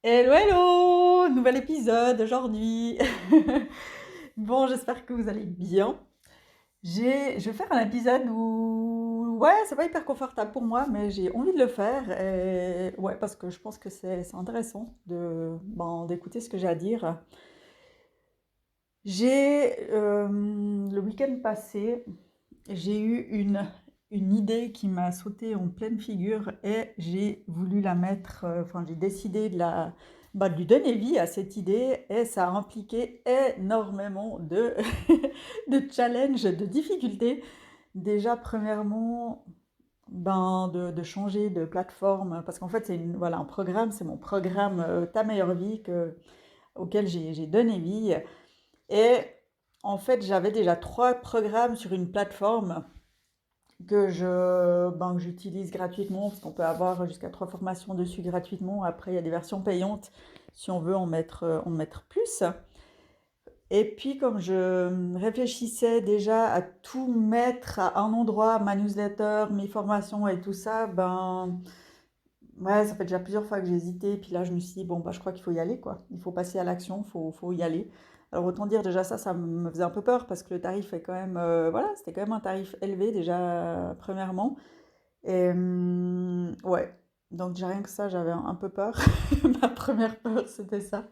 Hello, hello! Nouvel épisode aujourd'hui. Bon, j'espère que vous allez bien. Je vais faire un épisode où, ouais, c'est pas hyper confortable pour moi, mais j'ai envie de le faire. Et, ouais, parce que je pense que c'est intéressant d'écouter ce que j'ai à dire. Le week-end passé, j'ai eu une idée qui m'a sauté en pleine figure et j'ai voulu la mettre, enfin j'ai décidé de lui donner vie à cette idée et ça a impliqué énormément de challenges, de difficultés. Déjà, premièrement, de changer de plateforme parce qu'en fait, voilà, un programme, c'est mon programme Ta meilleure vie auquel j'ai donné vie. Et en fait, j'avais déjà trois programmes sur une plateforme que j'utilise gratuitement, parce qu'on peut avoir jusqu'à trois formations dessus gratuitement. Après, il y a des versions payantes si on veut en mettre plus. Et puis, comme je réfléchissais déjà à tout mettre à un endroit, ma newsletter, mes formations et tout ça, ouais, ça fait déjà plusieurs fois que j'ai hésité. Puis là, je me suis dit, bon, bah, je crois qu'il faut y aller, quoi. Il faut passer à l'action, faut y aller. Alors, autant dire déjà ça me faisait un peu peur parce que le tarif est quand même, voilà, c'était quand même un tarif élevé déjà, premièrement. Et ouais, donc déjà rien que ça, j'avais un peu peur. Ma première peur, c'était ça.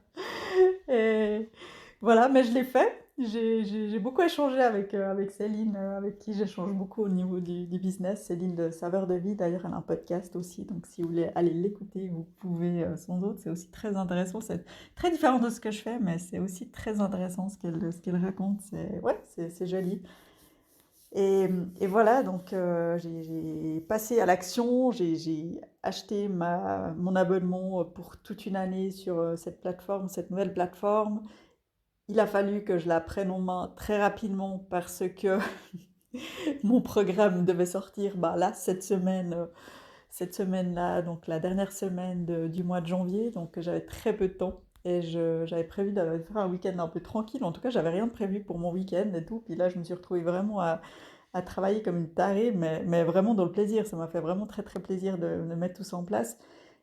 Et voilà, mais je l'ai fait. J'ai beaucoup échangé avec Céline, avec qui j'échange beaucoup au niveau du business. Céline de Saveur de Vie, d'ailleurs, elle a un podcast aussi. Donc si vous voulez aller l'écouter, vous pouvez sans doute. C'est aussi très intéressant. C'est très différent de ce que je fais, mais c'est aussi très intéressant ce qu'elle raconte. Ouais, c'est joli. Et, et voilà, donc j'ai passé à l'action, j'ai acheté mon abonnement pour toute une année sur cette plateforme, cette nouvelle plateforme. Il a fallu que je la prenne en main très rapidement parce que mon programme devait sortir bah, là, cette semaine-là, donc la dernière semaine du mois de janvier, donc j'avais très peu de temps. Et j'avais prévu de faire un week-end un peu tranquille. En tout cas, j'avais rien de prévu pour mon week-end et tout. Puis là, je me suis retrouvée vraiment à travailler comme une tarée, mais vraiment dans le plaisir. Ça m'a fait vraiment très très plaisir de mettre tout ça en place.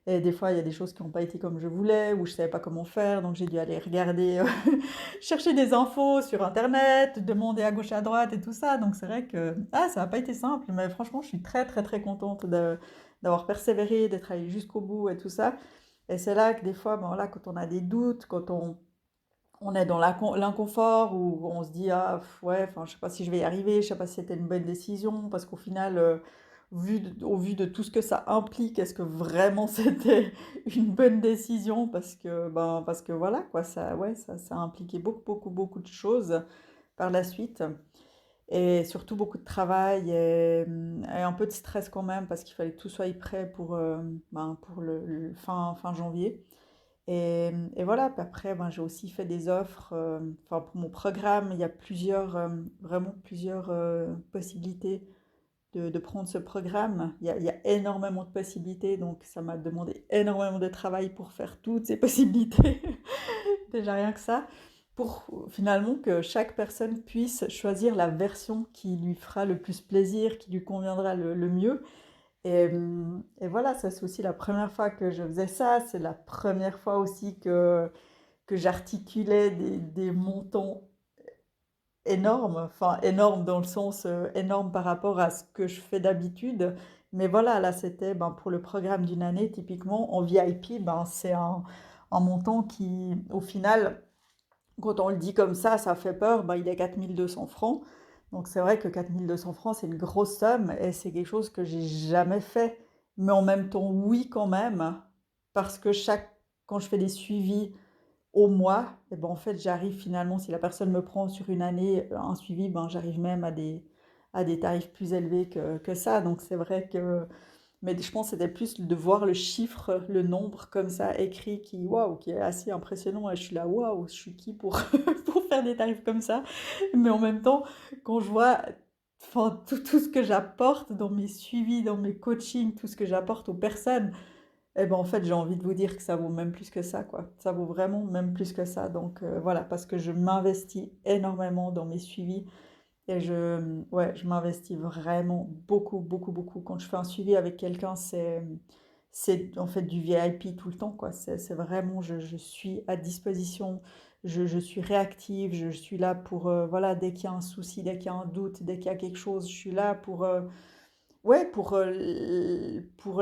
Et des fois, il y a des choses qui n'ont pas été comme je voulais, ou je ne savais pas comment faire, donc j'ai dû aller regarder, chercher des infos sur Internet, demander à gauche à droite et tout ça. Donc c'est vrai que ça n'a pas été simple, mais franchement, je suis très très très contente d'avoir persévéré, d'être allée jusqu'au bout et tout ça. Et c'est là que des fois, ben voilà, quand on a des doutes, quand on est dans l'inconfort où on se dit ah ouais, enfin je sais pas si je vais y arriver, je sais pas si c'était une bonne décision parce qu'au final au vu de tout ce que ça implique, est-ce que vraiment c'était une bonne décision parce que voilà quoi, ça a impliqué beaucoup beaucoup beaucoup de choses par la suite et surtout beaucoup de travail et un peu de stress quand même parce qu'il fallait que tout soit prêt pour le fin janvier. Et voilà, puis après, ben, j'ai aussi fait des offres. Enfin, pour mon programme, il y a vraiment plusieurs possibilités de prendre ce programme. Il y a énormément de possibilités, donc ça m'a demandé énormément de travail pour faire toutes ces possibilités. Déjà rien que ça, pour finalement que chaque personne puisse choisir la version qui lui fera le plus plaisir, qui lui conviendra le mieux. Et voilà, ça c'est aussi la première fois que je faisais ça. C'est la première fois aussi que j'articulais des montants énormes. Enfin, énormes dans le sens énorme par rapport à ce que je fais d'habitude. Mais voilà, là c'était pour le programme d'une année, typiquement en VIP, c'est un montant qui, au final, quand on le dit comme ça fait peur, il est 4 200 francs. Donc c'est vrai que 4 200 francs, c'est une grosse somme et c'est quelque chose que j'ai jamais fait. Mais en même temps, oui quand même, parce que quand je fais des suivis au mois, et ben en fait j'arrive finalement, si la personne me prend sur une année un suivi, j'arrive même à des tarifs plus élevés que ça. Donc c'est vrai que mais je pense que c'était plus de voir le chiffre, le nombre comme ça écrit waouh, qui est assez impressionnant. Et je suis là, waouh, je suis qui pour, pour faire des tarifs comme ça. Mais en même temps, quand je vois enfin, tout ce que j'apporte dans mes suivis, dans mes coachings, tout ce que j'apporte aux personnes, eh ben en fait, j'ai envie de vous dire que ça vaut même plus que ça, quoi. Ça vaut vraiment même plus que ça. Donc voilà, parce que je m'investis énormément dans mes suivis. Et ouais, je m'investis vraiment beaucoup, beaucoup, beaucoup. Quand je fais un suivi avec quelqu'un, c'est en fait du VIP tout le temps, quoi. C'est vraiment, je suis à disposition, je suis réactive, je suis là pour, voilà, dès qu'il y a un souci, dès qu'il y a un doute, dès qu'il y a quelque chose, je suis là pour, ouais, pour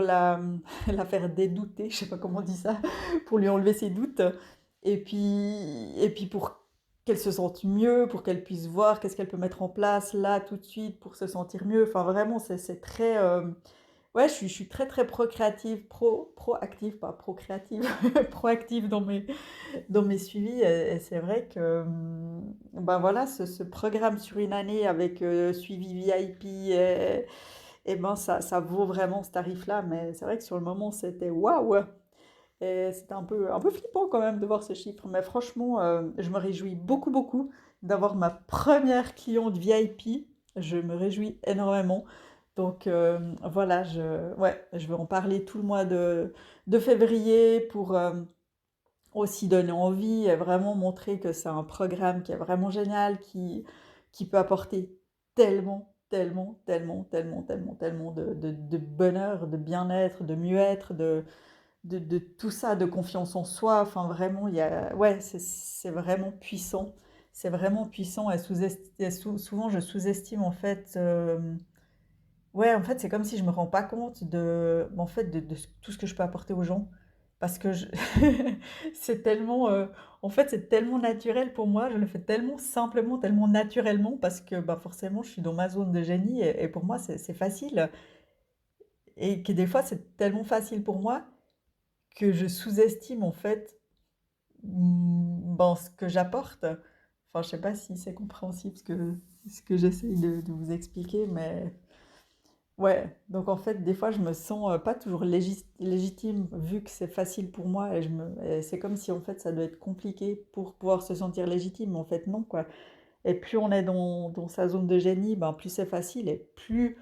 la, la faire dédouter, je sais pas comment on dit ça, pour lui enlever ses doutes. Et puis pour qu'elle se sente mieux, pour qu'elle puisse voir qu'est-ce qu'elle peut mettre en place là tout de suite pour se sentir mieux. Enfin vraiment, c'est très, ouais, je suis très très procréative, proactive, pas procréative, proactive dans mes suivis. Et c'est vrai que, ben voilà, ce programme sur une année avec suivi VIP, et ben ça vaut vraiment ce tarif-là. Mais c'est vrai que sur le moment, c'était waouh! Et c'était un peu flippant quand même de voir ce chiffre. Mais franchement, je me réjouis beaucoup, beaucoup d'avoir ma première cliente VIP. Je me réjouis énormément. Donc voilà, ouais, je vais en parler tout le mois de février pour aussi donner envie et vraiment montrer que c'est un programme qui est vraiment génial, qui peut apporter tellement, tellement, tellement, tellement, tellement, tellement de bonheur, de bien-être, de mieux-être, de tout ça, de confiance en soi. Enfin, vraiment, ouais, c'est vraiment puissant. C'est vraiment puissant et souvent je sous-estime en fait. Ouais, en fait, c'est comme si je me rends pas compte en fait, de tout ce que je peux apporter aux gens. Parce que c'est tellement, en fait, c'est tellement naturel pour moi. Je le fais tellement simplement, tellement naturellement, parce que bah, forcément, je suis dans ma zone de génie et pour moi, c'est facile. Et que des fois, c'est tellement facile pour moi que je sous-estime en fait ben, ce que j'apporte. Enfin, je sais pas si c'est compréhensible ce que j'essaye de vous expliquer, mais ouais. Donc en fait, des fois, je me sens pas toujours légitime vu que c'est facile pour moi et c'est comme si en fait ça doit être compliqué pour pouvoir se sentir légitime. Mais en fait, non, quoi. Et plus on est dans sa zone de génie, ben, plus c'est facile et plus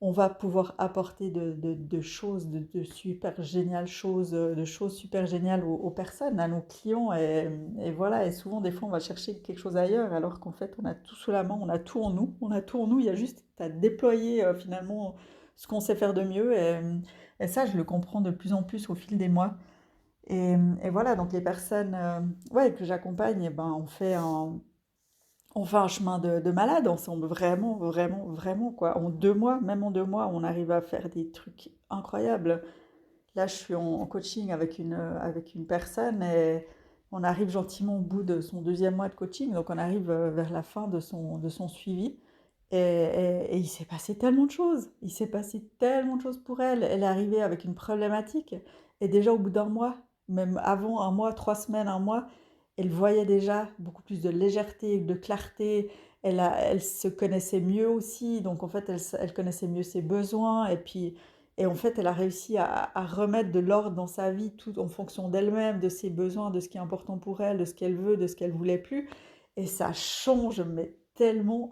on va pouvoir apporter de choses, de super géniales choses, de choses super géniales aux personnes, à nos clients. Et voilà, et souvent, des fois, on va chercher quelque chose ailleurs, alors qu'en fait, on a tout sous la main, on a tout en nous. On a tout en nous, il y a juste à déployer finalement ce qu'on sait faire de mieux. Et ça, je le comprends de plus en plus au fil des mois. Et voilà, donc les personnes ouais, que j'accompagne, eh ben, on fait un chemin de malade ensemble, vraiment, vraiment, vraiment, quoi. En 2 mois, même en 2 mois, on arrive à faire des trucs incroyables. Là, je suis en coaching avec une personne et on arrive gentiment au bout de son 2e mois de coaching, donc on arrive vers la fin de son suivi. Et il s'est passé tellement de choses. Il s'est passé tellement de choses pour elle. Elle est arrivée avec une problématique et déjà au bout d'un mois, même avant un mois, 3 semaines, un mois, elle voyait déjà beaucoup plus de légèreté, de clarté. Elle se connaissait mieux aussi, donc en fait, elle connaissait mieux ses besoins. Et en fait, elle a réussi à remettre de l'ordre dans sa vie, tout en fonction d'elle-même, de ses besoins, de ce qui est important pour elle, de ce qu'elle veut, de ce qu'elle voulait plus. Et ça change, mais tellement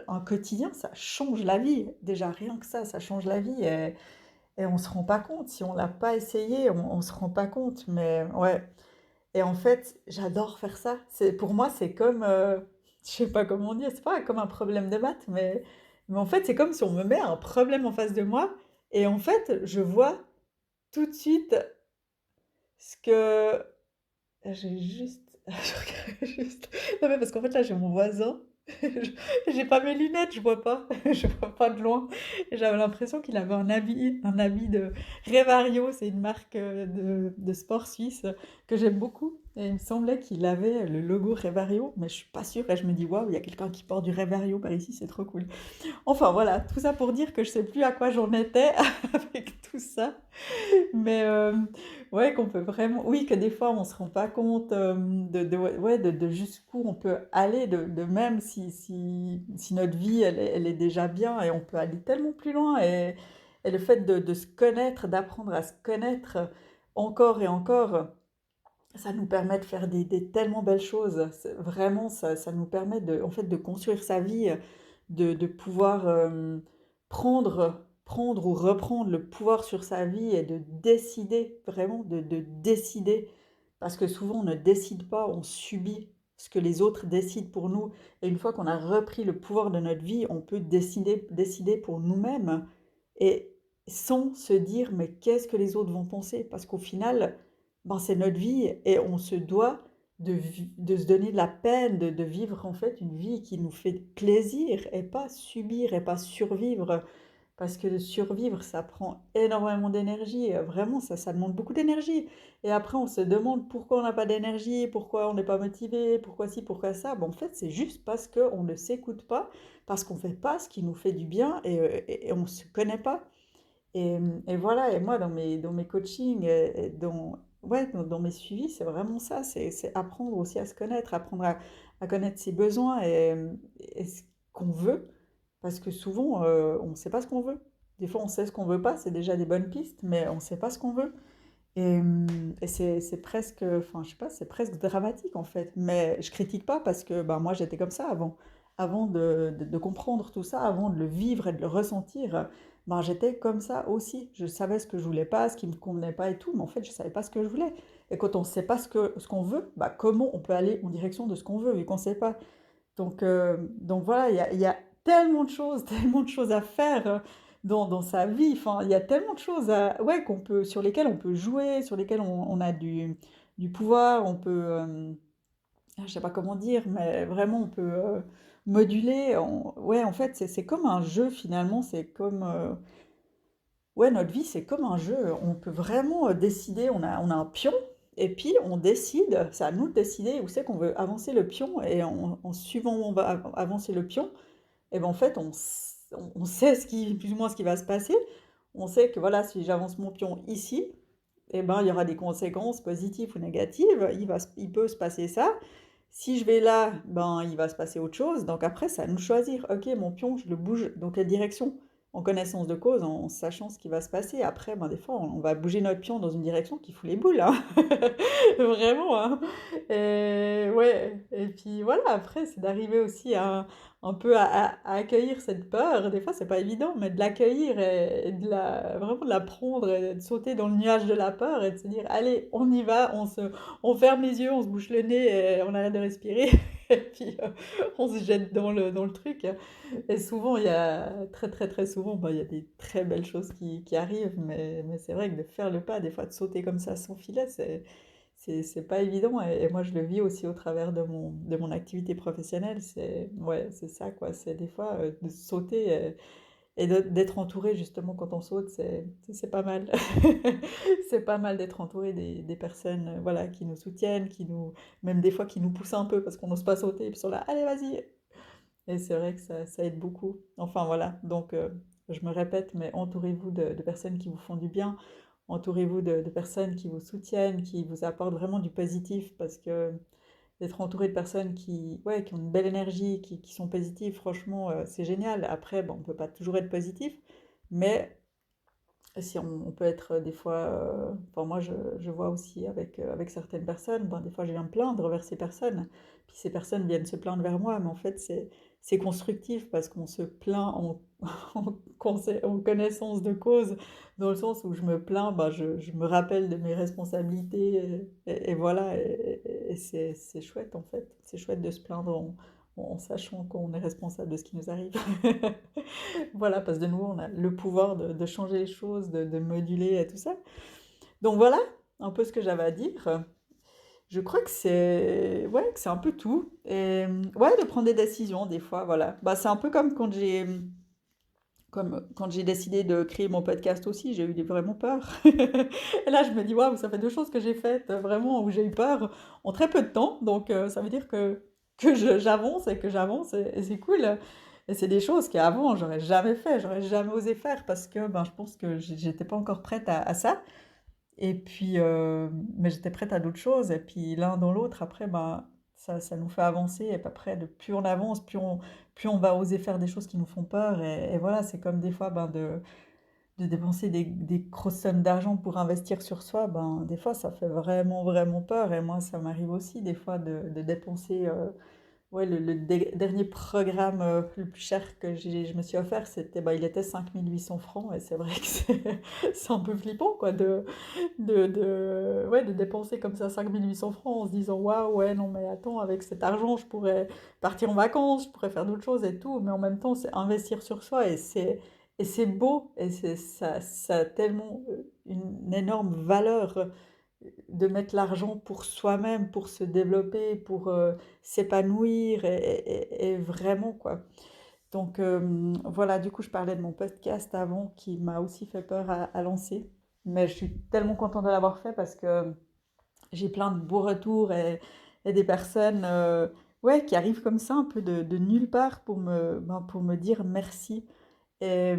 un quotidien, ça change la vie. Déjà, rien que ça change la vie. Et on ne se rend pas compte. Si on ne l'a pas essayé, on ne se rend pas compte. Mais ouais. Et en fait, j'adore faire ça. Pour moi, c'est comme, je sais pas comment dire, c'est pas comme un problème de maths, mais en fait, c'est comme si on me met un problème en face de moi, et en fait, je vois tout de suite ce que j'ai juste, je regarde juste, non mais parce qu'en fait là, j'ai mon voisin, j'ai pas mes lunettes, je vois pas, je vois pas de loin. Et j'avais l'impression qu'il avait un habit de Revario, c'est une marque de sport suisse que j'aime beaucoup. Et il me semblait qu'il avait le logo Revario, mais je suis pas sûre. Et je me dis, waouh, il y a quelqu'un qui porte du Revario par ici, c'est trop cool. Enfin voilà, tout ça pour dire que je sais plus à quoi j'en étais avec tout ça. Mais ouais, qu'on peut vraiment, oui, que des fois on se rend pas compte ouais, de jusqu'où on peut aller, de même si notre vie elle est déjà bien, et on peut aller tellement plus loin. Et le fait de se connaître, d'apprendre à se connaître encore et encore, ça nous permet de faire des tellement belles choses. Vraiment, ça nous permet en fait, de construire sa vie, de pouvoir prendre ou reprendre le pouvoir sur sa vie et de décider, vraiment de décider. Parce que souvent, on ne décide pas, on subit ce que les autres décident pour nous. Et une fois qu'on a repris le pouvoir de notre vie, on peut décider pour nous-mêmes. Et sans se dire: «Mais qu'est-ce que les autres vont penser?» parce qu'au final, ben, c'est notre vie et on se doit de se donner de la peine, de vivre en fait une vie qui nous fait plaisir et pas subir et pas survivre. Parce que de survivre, ça prend énormément d'énergie, vraiment ça demande beaucoup d'énergie et après on se demande pourquoi on n'a pas d'énergie, pourquoi on n'est pas motivé, pourquoi ci, pourquoi ça. Ben, en fait, c'est juste parce qu'on ne s'écoute pas, parce qu'on ne fait pas ce qui nous fait du bien et on ne se connaît pas. Et voilà, et moi dans mes coachings et dans ouais, dans mes suivis, c'est vraiment ça, c'est apprendre aussi à se connaître, apprendre à connaître ses besoins et ce qu'on veut. Parce que souvent, on ne sait pas ce qu'on veut. Des fois, on sait ce qu'on veut pas, c'est déjà des bonnes pistes, mais on ne sait pas ce qu'on veut. Et c'est presque, enfin, je sais pas, c'est presque dramatique en fait. Mais je critique pas parce que ben, moi j'étais comme ça avant. Avant de comprendre tout ça, avant de le vivre et de le ressentir, ben, j'étais comme ça aussi. Je savais ce que je voulais pas, ce qui me convenait pas et tout, mais en fait je savais pas ce que je voulais. Et quand on ne sait pas ce qu'on veut, bah, comment on peut aller en direction de ce qu'on veut vu qu'on ne sait pas? Donc voilà, il y a tellement de choses, tellement de choses à faire dans sa vie. Enfin, il y a tellement de choses ouais, sur lesquelles on peut jouer, sur lesquelles on a du pouvoir. On peut, je sais pas comment dire, mais vraiment on peut moduler. Ouais, en fait, c'est comme un jeu finalement. C'est comme, ouais, notre vie, c'est comme un jeu. On peut vraiment décider. On a un pion. Et puis on décide, c'est à nous de décider où c'est qu'on veut avancer le pion et en suivant où on va avancer le pion, et ben en fait, on sait plus ou moins ce qui va se passer. On sait que voilà, si j'avance mon pion ici, et ben, il y aura des conséquences positives ou négatives. Il peut se passer ça. Si je vais là, ben, il va se passer autre chose. Donc après, c'est à nous de choisir. Ok, mon pion, je le bouge dans quelle direction? En connaissance de cause, en sachant ce qui va se passer. Après, ben, des fois, on va bouger notre pion dans une direction qui fout les boules, hein. Vraiment, hein. Et ouais. Et puis voilà, après, c'est d'arriver aussi un peu à accueillir cette peur. Des fois, c'est pas évident, mais de l'accueillir et vraiment de la prendre et de sauter dans le nuage de la peur et de se dire, allez, on y va, on ferme les yeux, on se bouche le nez et on arrête de respirer. Et puis, on se jette dans le truc. Et souvent, il y a très, très, très souvent, bah, il y a des très belles choses qui arrivent, mais c'est vrai que de faire le pas, des fois, de sauter comme ça sans filet, c'est pas évident et moi je le vis aussi au travers de mon activité professionnelle. Ouais, c'est ça quoi, c'est des fois de sauter et d'être entouré justement quand on saute, c'est pas mal. C'est pas mal d'être entouré des personnes voilà, qui nous soutiennent, même des fois qui nous poussent un peu parce qu'on n'ose pas sauter et puis ils sont là, allez vas-y. Et c'est vrai que ça aide beaucoup. Enfin voilà, donc je me répète, mais entourez-vous de personnes qui vous font du bien. Entourez-vous de personnes qui vous soutiennent, qui vous apportent vraiment du positif, parce que d'être entouré de personnes ouais, qui ont une belle énergie, qui sont positives, franchement, c'est génial. Après, bon, on ne peut pas toujours être positif, mais si on peut être des fois, enfin moi je vois aussi avec certaines personnes, ben, des fois je viens me plaindre vers ces personnes, puis ces personnes viennent se plaindre vers moi, mais en fait c'est constructif parce qu'on se plaint en connaissance de cause, dans le sens où je me plains, ben, je me rappelle de mes responsabilités et voilà, et c'est chouette en fait, c'est chouette de se plaindre en sachant qu'on est responsable de ce qui nous arrive. Voilà, parce que de nous, on a le pouvoir de changer les choses, de moduler et tout ça. Donc voilà, un peu ce que j'avais à dire. Je crois que c'est un peu tout. Et ouais, de prendre des décisions des fois, voilà. Bah, c'est un peu comme quand j'ai décidé de créer mon podcast aussi, j'ai eu vraiment peur. Et là, je me dis, waouh, ça fait deux choses que j'ai faites vraiment où j'ai eu peur en très peu de temps. Donc, ça veut dire que j'avance et que j'avance et c'est cool. Et c'est des choses qu'avant, j'aurais jamais fait, j'aurais jamais osé faire parce que ben, je pense que j'étais pas encore prête à ça. Et puis, mais j'étais prête à d'autres choses. Et puis l'un dans l'autre, après, ben, ça nous fait avancer. Et puis après, plus on avance, plus on va oser faire des choses qui nous font peur. Et voilà, c'est comme des fois ben, de dépenser des grosses sommes d'argent pour investir sur soi. Ben, des fois, ça fait vraiment, vraiment peur. Et moi, ça m'arrive aussi des fois de dépenser. Ouais, le dernier programme le plus cher que je me suis offert, bah, il était 5 800 francs. Et c'est vrai que c'est un peu flippant, quoi, ouais, de dépenser comme ça 5 800 francs en se disant, waouh, ouais, non, mais attends, avec cet argent, je pourrais partir en vacances, je pourrais faire d'autres choses et tout. Mais en même temps, c'est investir sur soi et c'est beau, et ça a tellement une énorme valeur de mettre l'argent pour soi-même, pour se développer, pour s'épanouir, et vraiment, quoi. Donc voilà, du coup, je parlais de mon podcast avant qui m'a aussi fait peur à lancer. Mais je suis tellement contente de l'avoir fait parce que j'ai plein de beaux retours, et des personnes ouais, qui arrivent comme ça, un peu de nulle part, pour me dire merci. Et,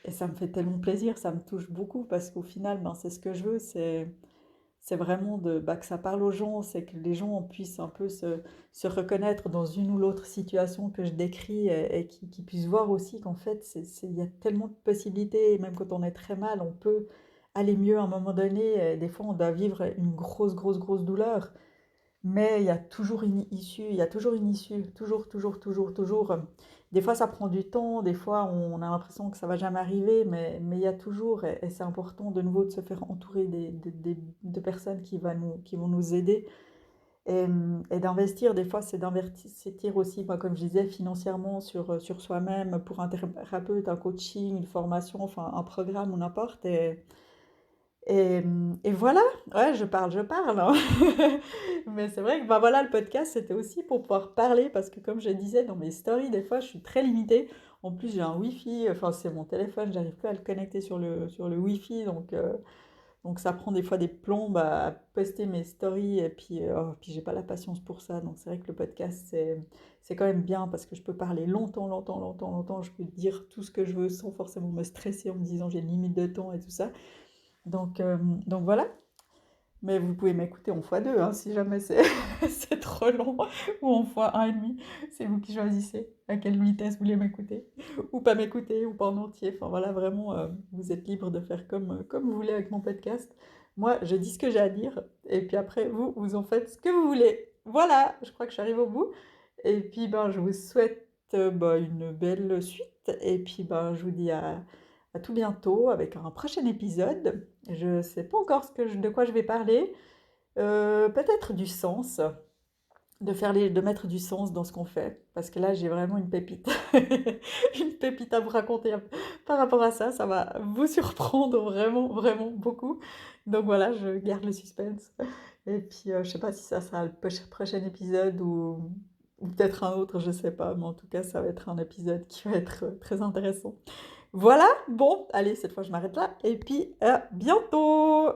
et ça me fait tellement plaisir, ça me touche beaucoup parce qu'au final, ben, c'est ce que je veux, c'est vraiment que ça parle aux gens, c'est que les gens puissent un peu se reconnaître dans une ou l'autre situation que je décris, et qu'ils puissent voir aussi qu'en fait, il y a tellement de possibilités, et même quand on est très mal, on peut aller mieux à un moment donné. Et des fois, on doit vivre une grosse, grosse, grosse douleur, mais il y a toujours une issue, il y a toujours une issue, toujours, toujours, toujours, toujours. Des fois, ça prend du temps, des fois, on a l'impression que ça va jamais arriver, mais il y a toujours, et c'est important de nouveau de se faire entourer de personnes qui vont nous aider, et d'investir. Des fois, c'est d'investir aussi, moi, comme je disais, financièrement sur soi-même, pour un thérapeute, un coaching, une formation, enfin, un programme ou n'importe. Et voilà, ouais, je parle, hein. Mais c'est vrai que bah voilà, le podcast, c'était aussi pour pouvoir parler, parce que comme je disais dans mes stories, des fois, je suis très limitée. En plus, j'ai un Wi-Fi, enfin, c'est mon téléphone, j'arrive plus à le connecter sur le Wi-Fi, donc ça prend des fois des plombes à poster mes stories, et puis, puis j'ai pas la patience pour ça. Donc c'est vrai que le podcast, c'est quand même bien parce que je peux parler longtemps, longtemps, longtemps, longtemps. Je peux dire tout ce que je veux sans forcément me stresser en me disant j'ai une limite de temps et tout ça. Donc, euh, donc voilà. Mais vous pouvez m'écouter en x2, hein, si jamais c'est c'est trop long, ou en x1,5. C'est vous qui choisissez à quelle vitesse vous voulez m'écouter, ou pas m'écouter, ou pas en entier. Enfin voilà, vraiment, vous êtes libre de faire comme vous voulez avec mon podcast. Moi, je dis ce que j'ai à dire, et puis après, vous en faites ce que vous voulez. Voilà, je crois que je suis arrivée au bout. Et puis, ben, je vous souhaite une belle suite, et puis ben, je vous dis à tout bientôt avec un prochain épisode. Je ne sais pas encore de quoi je vais parler. Peut-être du sens, de mettre du sens dans ce qu'on fait. Parce que là, j'ai vraiment une pépite. Une pépite à vous raconter par rapport à ça. Ça va vous surprendre vraiment, vraiment beaucoup. Donc voilà, je garde le suspense. Et puis, je ne sais pas si ça sera le prochain épisode, ou peut-être un autre, je ne sais pas. Mais en tout cas, ça va être un épisode qui va être très intéressant. Voilà, bon, allez, cette fois je m'arrête là, et puis à bientôt!